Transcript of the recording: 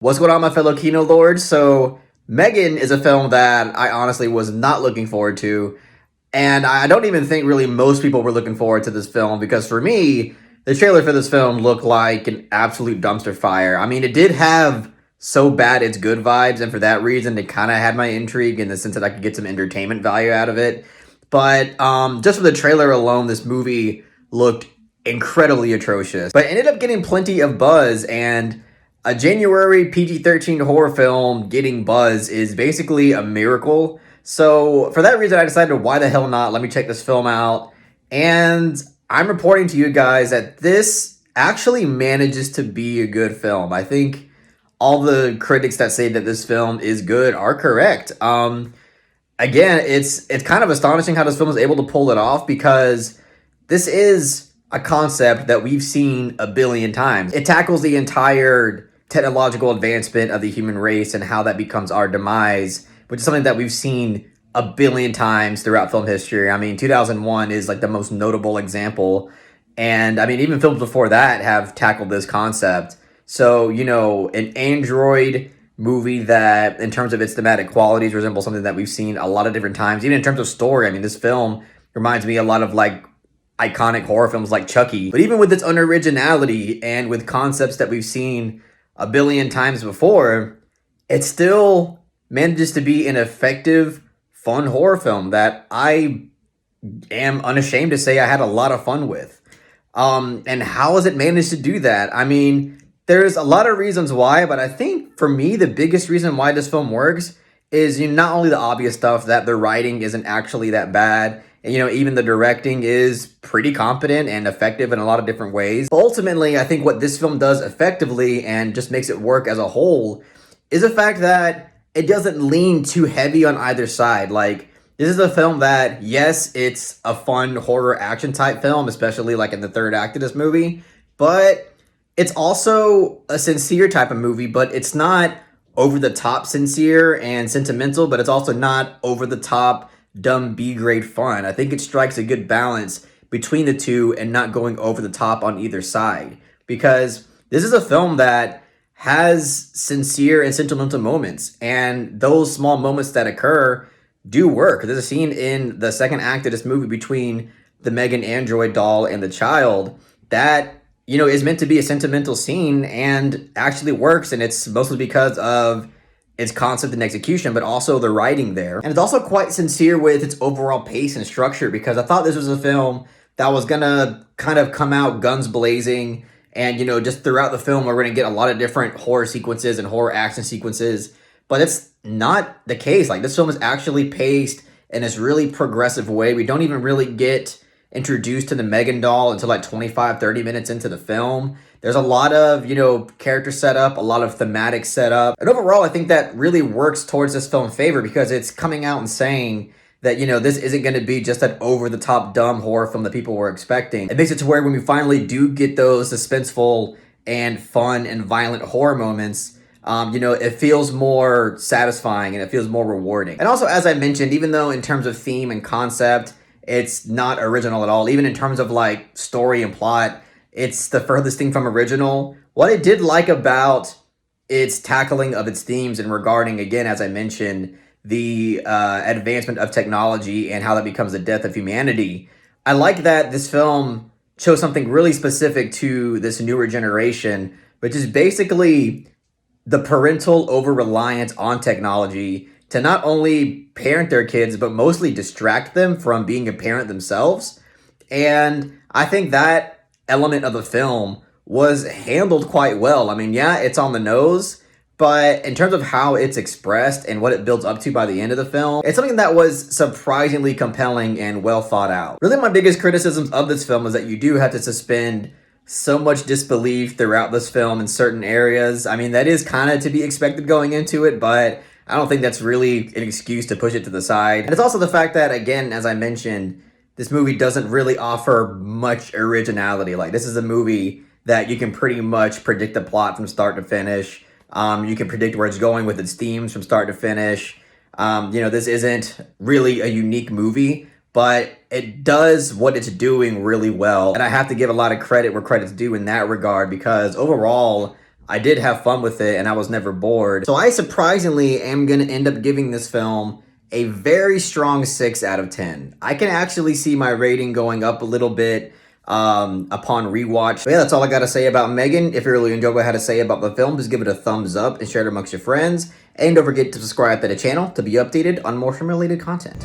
What's going on, my fellow Kino Lords? So, M3GAN is a film that I honestly was not looking forward to, and I don't even think really most people were looking forward to this film because for me, the trailer for this film looked like an absolute dumpster fire. I mean, it did have so bad it's good vibes, and for that reason, it kind of had my intrigue in the sense that I could get some entertainment value out of it. But just for the trailer alone, this movie looked incredibly atrocious, but ended up getting plenty of buzz. And a January PG-13 horror film getting buzz is basically a miracle. So for that reason, I decided, why the hell not? Let me check this film out. And I'm reporting to you guys that this actually manages to be a good film. I think all the critics that say that this film is good are correct. Again, it's kind of astonishing how this film is able to pull it off because this is a concept that we've seen a billion times. It tackles the entire technological advancement of the human race and how that becomes our demise, which is something that we've seen a billion times throughout film history. I mean, 2001 is like the most notable example. And I mean, even films before that have tackled this concept. So, an android movie that, in terms of its thematic qualities, resembles something that we've seen a lot of different times. Even in terms of story, I mean, this film reminds me a lot of like iconic horror films like Chucky. But even with its unoriginality and with concepts that we've seen a billion times before, it still manages to be an effective, fun horror film that I am unashamed to say I had a lot of fun with. And how has it managed to do that? I mean, there's a lot of reasons why, but I think for me, the biggest reason why this film works is not only the obvious stuff that the writing isn't actually that bad, and even the directing is pretty competent and effective in a lot of different ways. But ultimately, I think what this film does effectively and just makes it work as a whole is the fact that it doesn't lean too heavy on either side. Like, this is a film that, yes, it's a fun horror action type film, especially like in the third act of this movie, but it's also a sincere type of movie, but it's not over the top sincere and sentimental, but it's also not over the top dumb B-grade fun. I think it strikes a good balance between the two and not going over the top on either side, because this is a film that has sincere and sentimental moments, and those small moments that occur do work. There's a scene in the second act of this movie between the M3GAN android doll and the child that is meant to be a sentimental scene and actually works, and it's mostly because of its concept and execution, but also the writing there. And it's also quite sincere with its overall pace and structure, because I thought this was a film that was gonna kind of come out guns blazing, and just throughout the film we're gonna get a lot of different horror sequences and horror action sequences, but it's not the case. Like, this film is actually paced in this really progressive way. We don't even really get introduced to the M3GAN doll until like 25-30 minutes into the film. There's a lot of character setup, a lot of thematic setup, and overall I think that really works towards this film's favor, because it's coming out and saying that this isn't going to be just that over the top dumb horror film that people were expecting. It makes it to where when we finally do get those suspenseful and fun and violent horror moments, it feels more satisfying and it feels more rewarding. And also, as I mentioned, even though in terms of theme and concept it's not original at all, even in terms of like story and plot, it's the furthest thing from original. What I did like about its tackling of its themes and regarding, again, as I mentioned, the advancement of technology and how that becomes the death of humanity, I like that this film chose something really specific to this newer generation, which is basically the parental over-reliance on technology to not only parent their kids, but mostly distract them from being a parent themselves. And I think that element of the film was handled quite well. I mean, yeah, it's on the nose, but in terms of how it's expressed and what it builds up to by the end of the film, it's something that was surprisingly compelling and well thought out. Really, my biggest criticisms of this film is that you do have to suspend so much disbelief throughout this film in certain areas. I mean, that is kind of to be expected going into it, but I don't think that's really an excuse to push it to the side. And it's also the fact that, again, as I mentioned, this movie doesn't really offer much originality. Like, this is a movie that you can pretty much predict the plot from start to finish. You can predict where it's going with its themes from start to finish. This isn't really a unique movie, but it does what it's doing really well. And I have to give a lot of credit where credit's due in that regard, because overall, I did have fun with it and I was never bored. So I surprisingly am going to end up giving this film a very strong 6 out of 10. I can actually see my rating going up a little bit upon rewatch. But yeah, that's all I got to say about M3GAN. If you really enjoyed what I had to say about the film, just give it a thumbs up and share it amongst your friends. And don't forget to subscribe to the channel to be updated on more film related content.